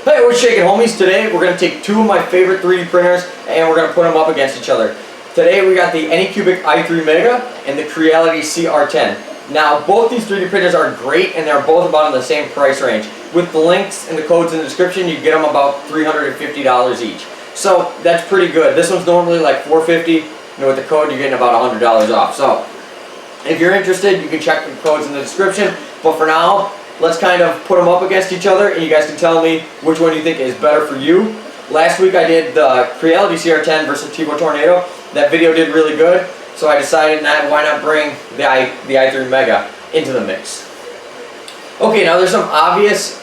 Hey, what's shaking, homies? Today we're going to take two of my favorite 3D printers and we're going to put them up against each other. Today we got the Anycubic i3 Mega and the Creality CR-10. Now both these 3D printers are great and they're both about in the same price range. With the links and the codes in the description, you get them about $350 each. So that's pretty good. This one's normally like $450, and with the code you're getting about $100 off. So if you're interested, you can check the codes in the description. But for now, let's kind of put them up against each other and you guys can tell me which one you think is better for you. Last week I did the Creality CR-10 versus Tevo Tornado. That video did really good, so I decided why not bring the i3 Mega into the mix. Okay, now there's some obvious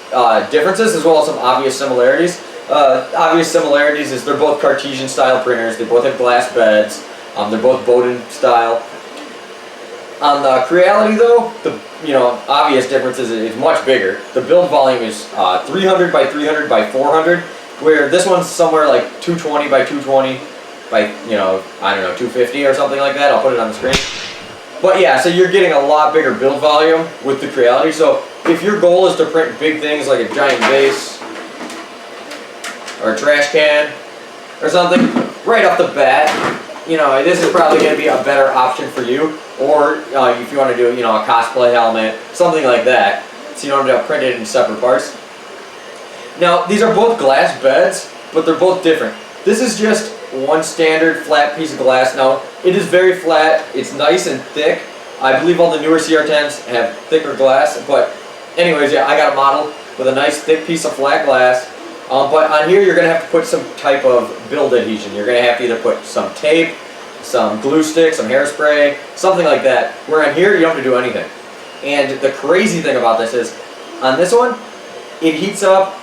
differences as well as some obvious similarities. Obvious similarities is they're both Cartesian style printers, they both have glass beds, they're both Bowden style. On the Creality though, the obvious difference is it's much bigger. The build volume is 300 by 300 by 400, where this one's somewhere like 220 by 220 by, I don't know, 250 or something like that. I'll put it on the screen. But yeah, so you're getting a lot bigger build volume with the Creality. So if your goal is to print big things like a giant vase or a trash can or something, right off the bat, this is probably going to be a better option for you. Or if you want to do, a cosplay helmet, something like that, so you don't have to print it in separate parts. Now, these are both glass beds, but they're both different. This is just one standard flat piece of glass. Now, it is very flat, it's nice and thick. I believe all the newer CR-10s have thicker glass, but anyways, yeah, I got a model with a nice thick piece of flat glass. But on here, you're going to have to put some type of build adhesion. You're going to have to either put some tape, some glue stick, some hairspray, something like that. Where on here, you don't have to do anything. And the crazy thing about this is, on this one, it heats up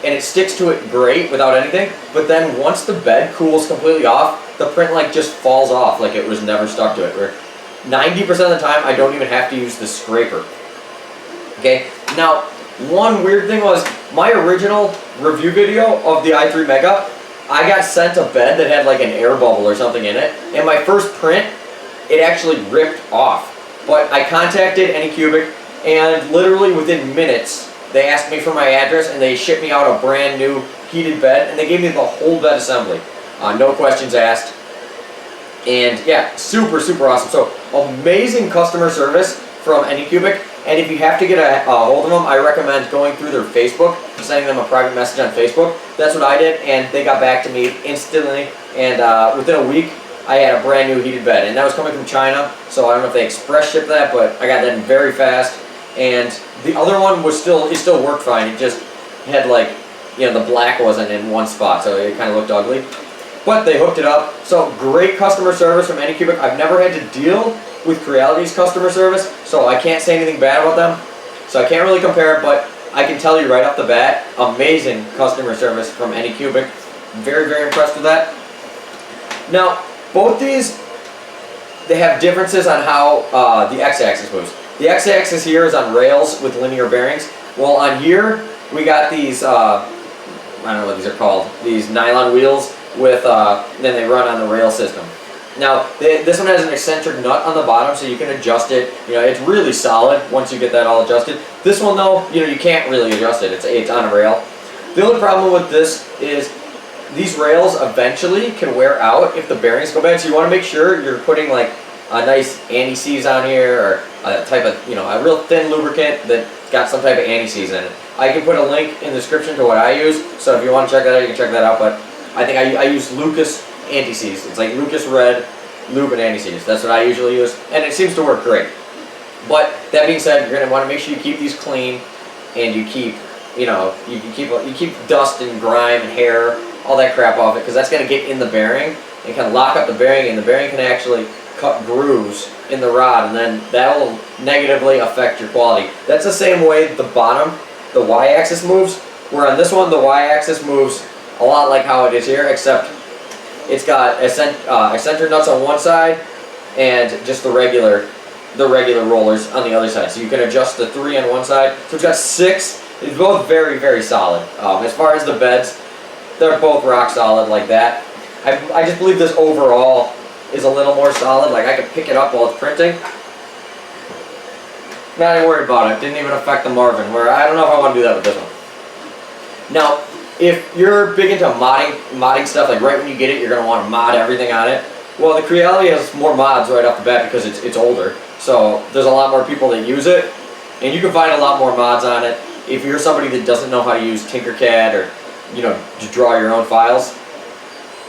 and it sticks to it great without anything, but then once the bed cools completely off, the print just falls off like it was never stuck to it. Where 90% of the time, I don't even have to use the scraper. Okay, now, one weird thing was, my original review video of the i3 Mega, I got sent a bed that had like an air bubble or something in it, and my first print, it actually ripped off. But I contacted Anycubic, and literally within minutes, they asked me for my address, and they shipped me out a brand new heated bed, and they gave me the whole bed assembly. No questions asked. And yeah, super, super awesome. So, amazing customer service from Anycubic. And if you have to get a hold of them, I recommend going through their Facebook, sending them a private message on Facebook. That's what I did, and they got back to me instantly. And within a week, I had a brand new heated bed, and that was coming from China. So I don't know if they express shipped that, but I got that in very fast. And the other one was it still worked fine. It just had the black wasn't in one spot, so it kind of looked ugly. But they hooked it up. So great customer service from Anycubic. I've never had to deal with Creality's customer service, so I can't say anything bad about them. So I can't really compare it, but I can tell you right off the bat, amazing customer service from Anycubic. Very, very impressed with that. Now, both these, they have differences on how the x-axis moves. The x-axis here is on rails with linear bearings. Well, on here, we got these, I don't know what these are called, these nylon wheels with, then they run on the rail system. Now, this one has an eccentric nut on the bottom, so you can adjust it. It's really solid once you get that all adjusted. This one, though, you can't really adjust it. It's on a rail. The only problem with this is these rails eventually can wear out if the bearings go bad, so you want to make sure you're putting a nice anti-seize on here, or a type of, a real thin lubricant that's got some type of anti-seize in it. I can put a link in the description to what I use, so if you want to check that out, you can check that out, but I think I use Lucas anti-seize. It's like Lucas Red lube and anti-seize. That's what I usually use, and it seems to work great. But that being said, you're going to want to make sure you keep these clean, and you keep, you keep dust and grime and hair, all that crap off it, because that's going to get in the bearing and kind of lock up the bearing, and the bearing can actually cut grooves in the rod, and then that will negatively affect your quality. That's the same way the bottom, the y-axis moves, where on this one the y-axis moves a lot like how it is here, except it's got eccentric nuts on one side and just the regular rollers on the other side. So you can adjust the 3 on one side. So it's got 6. It's both very, very solid. As far as the beds, they're both rock solid like that. I just believe this overall is a little more solid. I could pick it up while it's printing. Not even worried about it. Didn't even affect the Marvin, where I don't know if I want to do that with this one. Now, if you're big into modding stuff, like right when you get it, you're going to want to mod everything on it. Well, the Creality has more mods right off the bat because it's older. So there's a lot more people that use it, and you can find a lot more mods on it. If you're somebody that doesn't know how to use Tinkercad or, to draw your own files,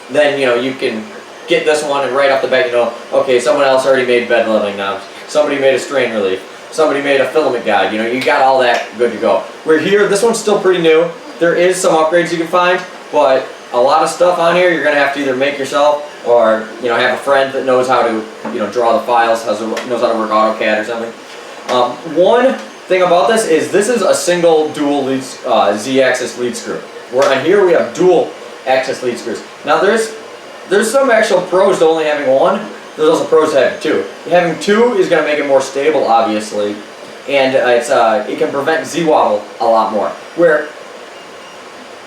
then, you can get this one and right off the bat, okay, someone else already made bed leveling knobs. Somebody made a strain relief. Somebody made a filament guide. You got all that good to go. We're here. This one's still pretty new. There is some upgrades you can find, but a lot of stuff on here you're going to have to either make yourself or, have a friend that knows how to, draw the files, knows how to work AutoCAD or something. One thing about this is a single dual lead, Z-axis lead screw. Where on here we have dual axis lead screws. Now there's some actual pros to only having one. There's also pros to having two. Having two is going to make it more stable, obviously, and it can prevent Z-wobble a lot more. Where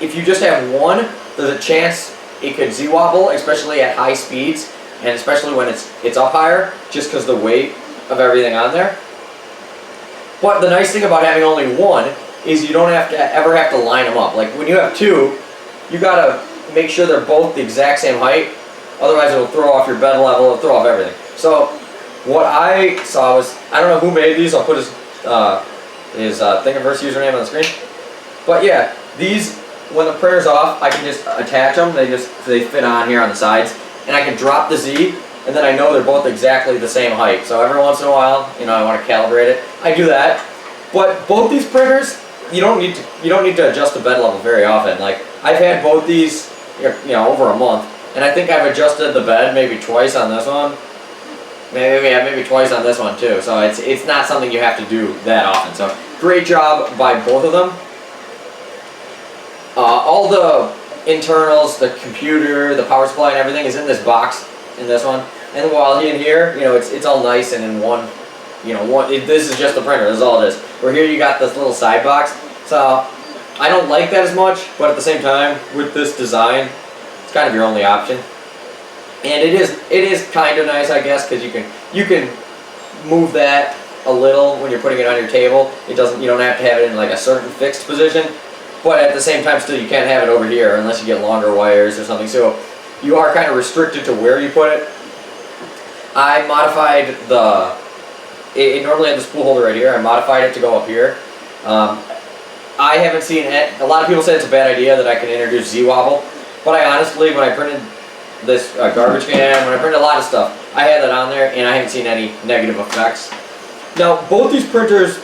if you just have one, there's a chance it could Z-wobble, especially at high speeds, and especially when it's up higher, just because the weight of everything on there. But the nice thing about having only one is you don't ever have to line them up. Like when you have two, you gotta make sure they're both the exact same height. Otherwise, it'll throw off your bed level. It'll throw off everything. So what I saw was, I don't know who made these. I'll put his Thingiverse username on the screen. But yeah, these, when the printer's off, I can just attach them. They fit on here on the sides, and I can drop the Z, and then I know they're both exactly the same height. So every once in a while, I want to calibrate it. I do that. But both these printers, you don't need to adjust the bed level very often. Like I've had both these, over a month, and I think I've adjusted the bed maybe twice on this one. Maybe twice on this one too. So it's not something you have to do that often. So great job by both of them. All the internals, the computer, the power supply, and everything is in this box in this one. And while in here, it's all nice and in one. This is just the printer. This is all it is. Where here you got this little side box. So I don't like that as much, but at the same time, with this design, it's kind of your only option. And it is kind of nice, I guess, because you can move that a little when you're putting it on your table. You don't have to have it in like a certain fixed position, but at the same time, still you can't have it over here unless you get longer wires or something. So you are kind of restricted to where you put it. I modified it normally had the spool holder right here. I modified it to go up here. I haven't seen it. A lot of people say it's a bad idea that I can introduce Z-wobble, but I honestly, when I printed this garbage can, when I printed a lot of stuff, I had that on there and I haven't seen any negative effects. Now, both these printers,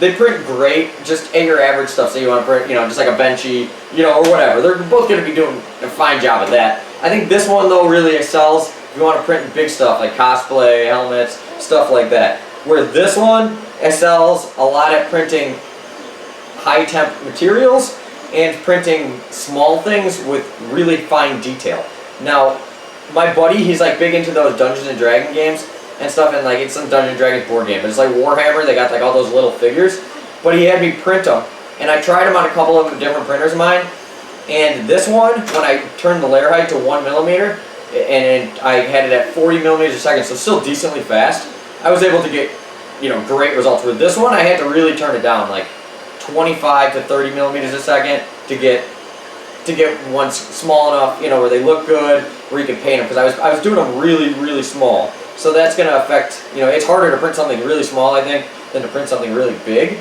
they print great just at your average stuff. So you want to print, just like a Benchy, or whatever. They're both going to be doing a fine job at that. I think this one, though, really excels if you want to print big stuff like cosplay, helmets, stuff like that. Where this one excels a lot at printing high temp materials and printing small things with really fine detail. Now, my buddy, he's like big into those Dungeons and Dragons games and stuff, and like it's some Dungeons and Dragons board game. It's like Warhammer. They got like all those little figures, but he had me print them, and I tried them on a couple of different printers of mine. And this one, when I turned the layer height to 1 millimeter, and I had it at 40 millimeters a second, so still decently fast, I was able to get great results. With this one, I had to really turn it down, like 25 to 30 millimeters a second to get ones small enough, where they look good, where you can paint them. Because I was doing them really, really small. So that's going to affect, it's harder to print something really small, I think, than to print something really big.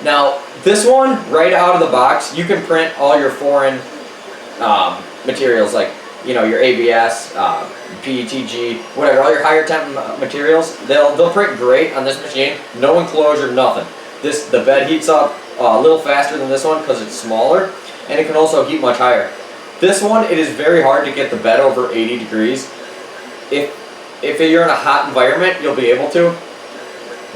Now, this one, right out of the box, you can print all your foreign materials, like, your ABS, PETG, whatever, all your higher temp materials. They'll print great on this machine. No enclosure, nothing. The bed heats up a little faster than this one because it's smaller, and it can also heat much higher. This one, it is very hard to get the bed over 80 degrees. If you're in a hot environment, you'll be able to,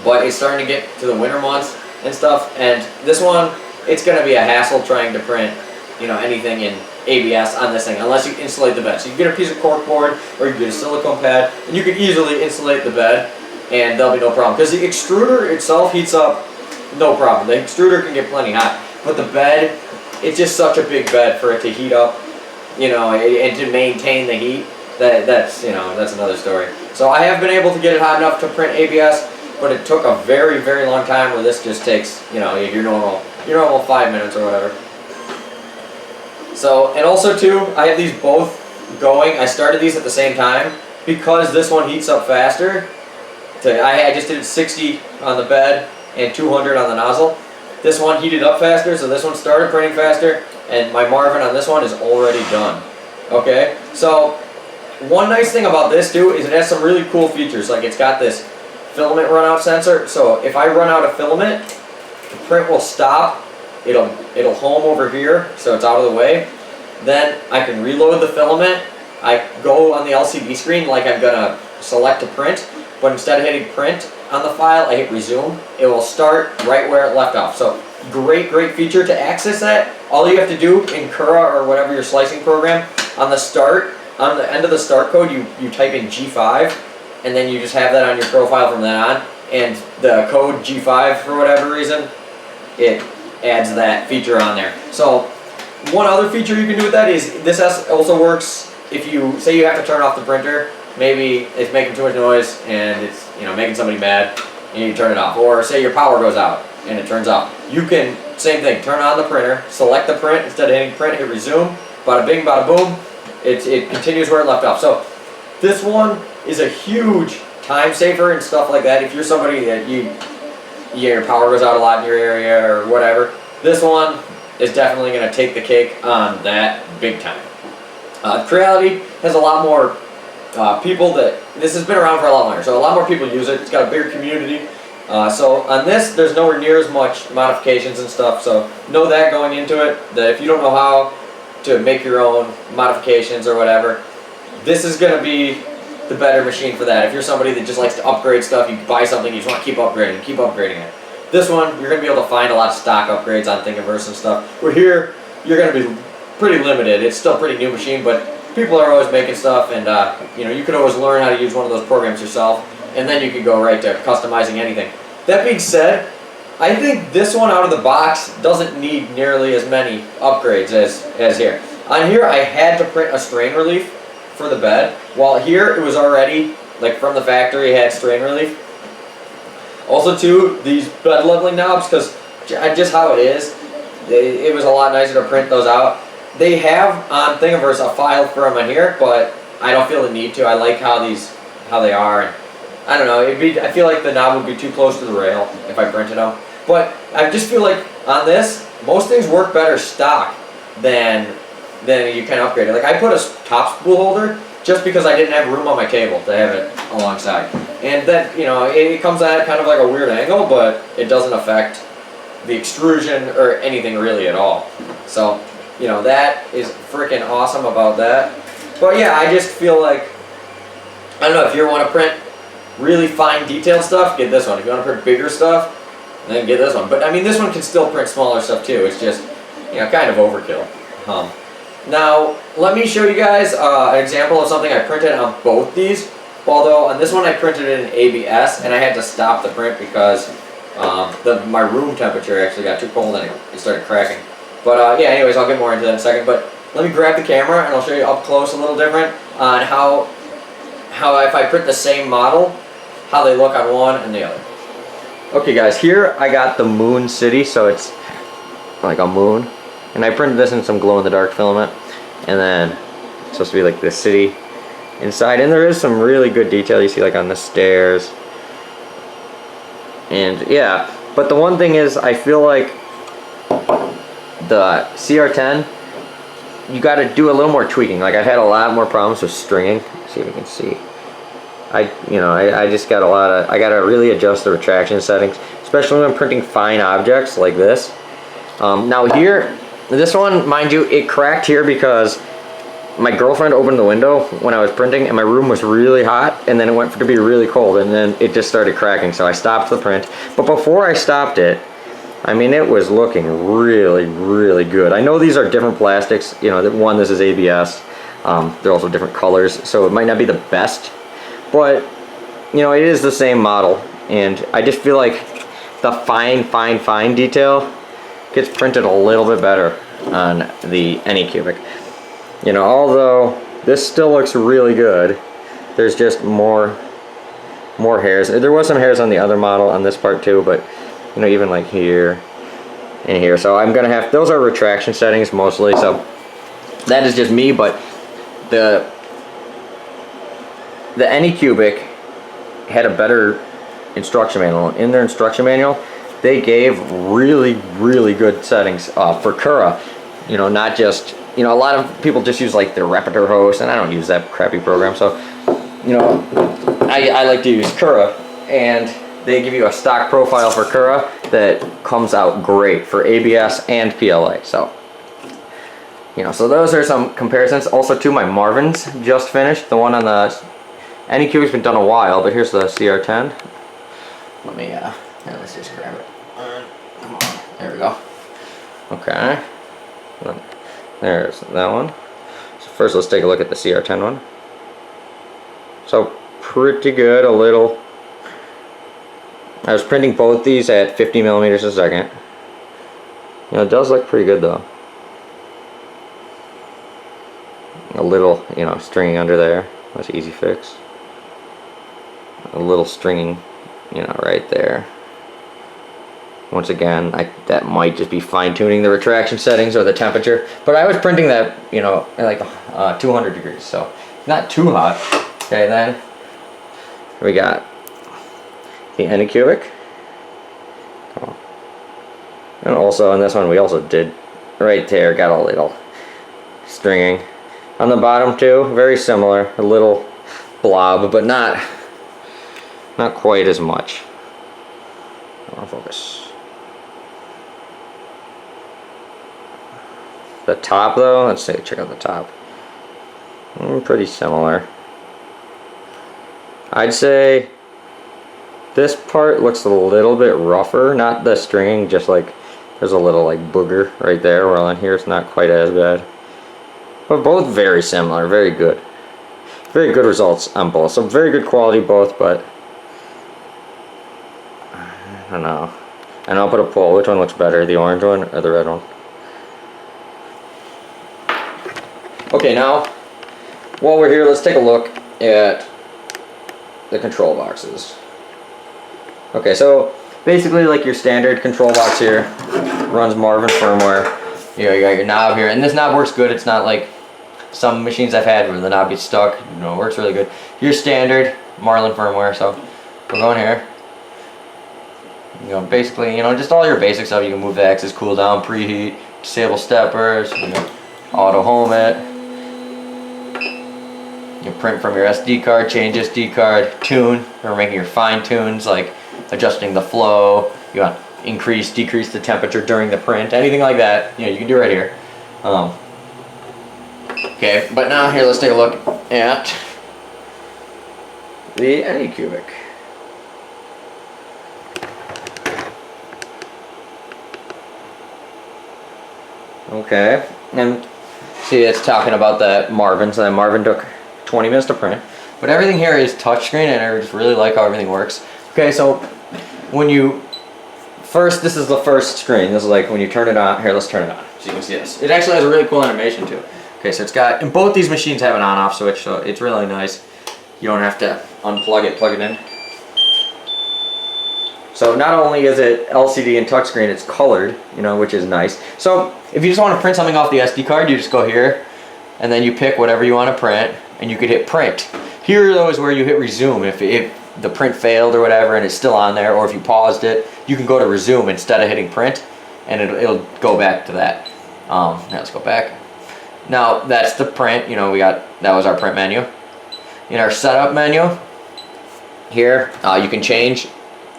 but it's starting to get to the winter months and stuff, and this one, it's going to be a hassle trying to print, anything in ABS on this thing, unless you insulate the bed. So you get a piece of cork board, or you get a silicone pad, and you can easily insulate the bed, and there'll be no problem. Because the extruder itself heats up no problem. The extruder can get plenty hot, but the bed, it's just such a big bed for it to heat up, and to maintain the heat. That's another story. So I have been able to get it hot enough to print ABS, but it took a very, very long time. Where this just takes, your normal your normal 5 minutes or whatever. So, and also too, I have these both going. I started these at the same time because this one heats up faster. I just did 60 on the bed and 200 on the nozzle. This one heated up faster, so this one started printing faster, and my Marvin on this one is already done. Okay, so one nice thing about this too is it has some really cool features. Like it's got this filament runout sensor, so if I run out of filament, the print will stop. It'll home over here, so it's out of the way. Then I can reload the filament. I go on the LCD screen like I'm gonna select to print, but instead of hitting print on the file, I hit resume. It will start right where it left off. So great feature to access that. All you have to do in Cura or whatever your slicing program, on the end of the start code, you type in G5, and then you just have that on your profile from then on. And the code G5, for whatever reason, it adds that feature on there. So one other feature you can do with that is this also works if you say you have to turn off the printer. Maybe it's making too much noise and it's making somebody mad, and you turn it off. Or say your power goes out and it turns off. You can, same thing, turn on the printer, select the print, instead of hitting print, hit resume, bada bing, bada boom, it continues where it left off. So this one is a huge time saver and stuff like that. If you're somebody that your power goes out a lot in your area or whatever, this one is definitely going to take the cake on that big time. Creality has a lot more people this has been around for a lot longer, so a lot more people use it. It's got a bigger community. So on this, there's nowhere near as much modifications and stuff, so know that going into it, that if you don't know how to make your own modifications or whatever, this is going to be the better machine for that. If you're somebody that just likes to upgrade stuff, you buy something, you just want to keep upgrading it. This one, you're going to be able to find a lot of stock upgrades on Thingiverse and stuff. Where here, you're going to be pretty limited. It's still a pretty new machine, but people are always making stuff, and you can always learn how to use one of those programs yourself, and then you can go right to customizing anything. That being said, I think this one out of the box doesn't need nearly as many upgrades as here. On here, I had to print a strain relief for the bed, while here it was already, like from the factory, it had strain relief. Also too, these bed leveling knobs, because just how it is, it was a lot nicer to print those out. They have on Thingiverse a file for them on here, but I don't feel the need to. I like how they are, and I don't know. I feel like the knob would be too close to the rail if I printed them. But I just feel like on this, most things work better stock than you can upgrade it. Like I put a top spool holder just because I didn't have room on my table to have it alongside, and then it comes at kind of like a weird angle, but it doesn't affect the extrusion or anything really at all. So that is freaking awesome about that. But yeah, I just feel like, I don't know, if you want to print really fine detailed stuff, get this one. If you want to print bigger stuff, then get this one. But I mean, this one can still print smaller stuff too. It's just kind of overkill. Now let me show you guys an example of something I printed on both these. Although on this one I printed it in ABS, and I had to stop the print because my room temperature actually got too cold and it started cracking. But yeah, anyways, I'll get more into that in a second. But let me grab the camera and I'll show you up close a little different on how if I print the same model, how they look on one and the other. Okay guys, here I got the moon city, so it's like a moon. And I printed this in some glow-in-the-dark filament. And then it's supposed to be like the city inside. And there is some really good detail you see like on the stairs. And yeah, but the one thing is I feel like the CR-10, you got to do a little more tweaking. Like I've had a lot more problems with stringing. Let's see if we can see. I just got I got to really adjust the retraction settings, especially when I'm printing fine objects like this. Now here, this one, mind you, it cracked here because my girlfriend opened the window when I was printing and my room was really hot, and then it went to be really cold, and then it just started cracking, so I stopped the print. But before I stopped it, I mean, it was looking really, really good. I know these are different plastics, this is ABS, they're also different colors, so it might not be the best, but it is the same model, and I just feel like the fine detail gets printed a little bit better on the Anycubic. Although this still looks really good, there's just more hairs. There was some hairs on the other model on this part too, but even like here, in here. So I'm gonna have, those are retraction settings mostly, so that is just me, but the Anycubic had a better instruction manual. In their instruction manual, they gave really good settings for Cura. You know, not just, you know, a lot of people just use like their Repeater host, and I don't use that crappy program, so, you know, I like to use Cura, and they give you a stock profile for Cura that comes out great for ABS and PLA. So, you know, so those are some comparisons. Also, too, my Marvin's just finished. The one on the Anycubic's been done a while, but here's the CR-10. Let me, yeah, let's just grab it. Come on, there we go. Okay, there's that one. So first, let's take a look at the CR-10 one. So pretty good. A little. I was printing both these at 50 millimeters a second. You know, it does look pretty good though. A little, you know, stringing under there. That's an easy fix. A little stringing, you know, right there. Once again, that might just be fine-tuning the retraction settings or the temperature. But I was printing that, you know, at like 200 degrees, so not too hot. Okay, then we got the Anycubic. Oh. And also on this one, we also did right there, got a little stringing. On the bottom too, very similar, a little blob, but not quite as much. I want to focus. The top though, let's see, check out the top. Pretty similar. I'd say this part looks a little bit rougher, not the stringing, just like there's a little like booger right there, while on here it's not quite as bad. But both very similar, very good. Very good results on both. So very good quality both, but I don't know. And I'll put a poll. Which one looks better, the orange one or the red one? Okay, now while we're here, let's take a look at the control boxes. Okay, so basically like your standard control box here runs Marvin firmware. You know, you got your knob here, and this knob works good. It's not like some machines I've had where the knob gets stuck. You know, it works really good. Your standard Marlin firmware. So we're going here. You know, basically, you know, just all your basic stuff. You can move the axis, cool down, preheat, disable steppers, you know, auto home it. You print from your SD card, change SD card, tune. We're making your fine tunes like adjusting the flow. You want to increase, decrease the temperature during the print, anything like that. You know, you can do right here. Okay, but now here, let's take a look at the Anycubic. Okay, and see, it's talking about that Marvin. So that Marvin took 20 minutes to print, but everything here is touchscreen, and I just really like how everything works. Okay, so when you this is the first screen. This is like when you turn it on. Here, let's turn it on so you can see this. It actually has a really cool animation too. Okay, so it's got, and both these machines have an on-off switch, so it's really nice. You don't have to unplug it, plug it in. So not only is it LCD and touchscreen, it's colored, you know, which is nice. So if you just want to print something off the SD card, you just go here, and then you pick whatever you want to print, and you could hit print. Here though is where you hit resume. If the print failed or whatever and it's still on there, or if you paused it, you can go to resume instead of hitting print, and it'll go back to that. Now let's go back. Now that's the print. You know, that was our print menu. In our setup menu, here you can change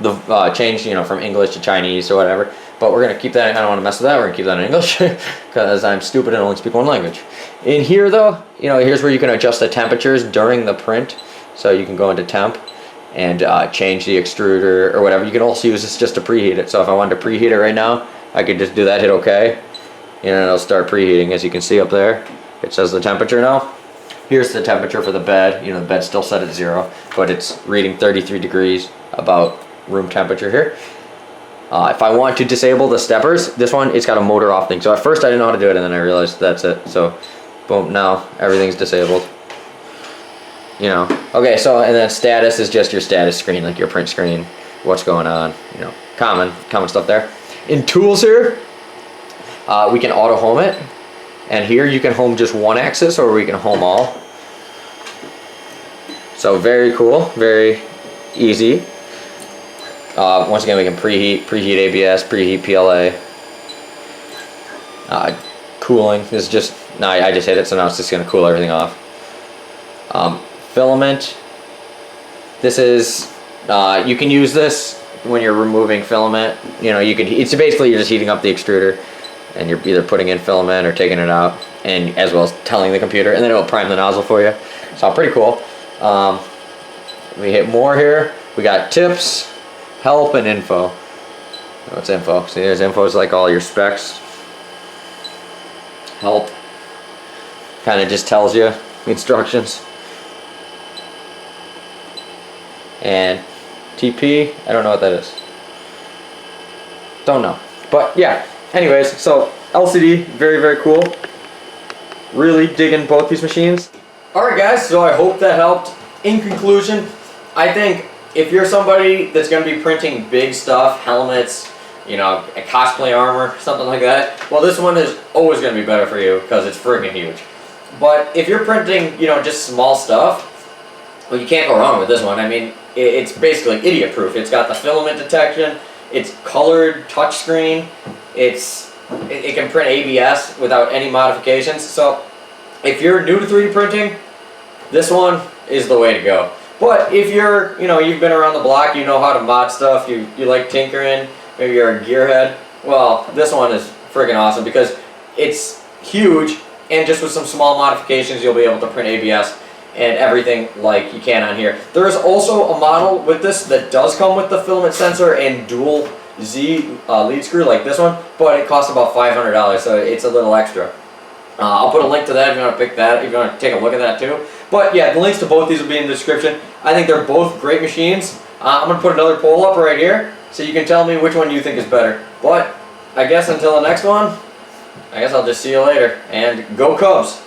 you know, from English to Chinese or whatever. But we're gonna keep that. I don't want to mess with that. We're gonna keep that in English because I'm stupid and only speak one language. In here though, you know, here's where you can adjust the temperatures during the print. So you can go into temp and change the extruder or whatever. You can also use this just to preheat it. So if I wanted to preheat it right now, I could just do that, hit OK, and it'll start preheating. As you can see up there, it says the temperature now. Here's the temperature for the bed. You know, the bed's still set at 0, but it's reading 33 degrees, about room temperature here. If I want to disable the steppers, this one, it's got a motor off thing. So at first I didn't know how to do it, and then I realized that's it. So boom, now everything's disabled. You know, okay, so, and then status is just your status screen, like your print screen, what's going on, you know, common stuff there. In tools here, We can auto home it, and here you can home just one axis, or we can home all. So very cool, very easy. Once again, we can preheat ABS, preheat PLA. Cooling is just, no, I just hit it, so now it's just going to cool everything off. Filament. This is, you can use this when you're removing filament. You know, you can, it's basically you're just heating up the extruder, and you're either putting in filament or taking it out, and as well as telling the computer, and then it'll prime the nozzle for you. So pretty cool. We hit more here. We got tips, help, and info. What's info? See, there's info. It's like all your specs. Help kind of just tells you instructions. And TP, I don't know what that is. Don't know. But yeah, anyways, so LCD, very, very cool. Really digging both these machines. Alright guys, so I hope that helped. In conclusion, I think if you're somebody that's going to be printing big stuff, helmets, you know, a cosplay armor, something like that, well, this one is always going to be better for you because it's freaking huge. But if you're printing, you know, just small stuff, well, you can't go wrong with this one. I mean, it's basically idiot-proof. It's got the filament detection, it's colored touchscreen, it can print ABS without any modifications. So if you're new to 3D printing, this one is the way to go. But if you're, you know, you've been around the block, you know how to mod stuff, you like tinkering, maybe you're a gearhead, well, this one is friggin' awesome because it's huge, and just with some small modifications you'll be able to print ABS and everything like you can on here. There is also a model with this that does come with the filament sensor and dual Z lead screw like this one, but it costs about $500, so it's a little extra. I'll put a link to that if you want to pick that, if you want to take a look at that too. But yeah, the links to both these will be in the description. I think they're both great machines. I'm going to put another poll up right here, so you can tell me which one you think is better. But I guess until the next one, I guess I'll just see you later, and go Cubs!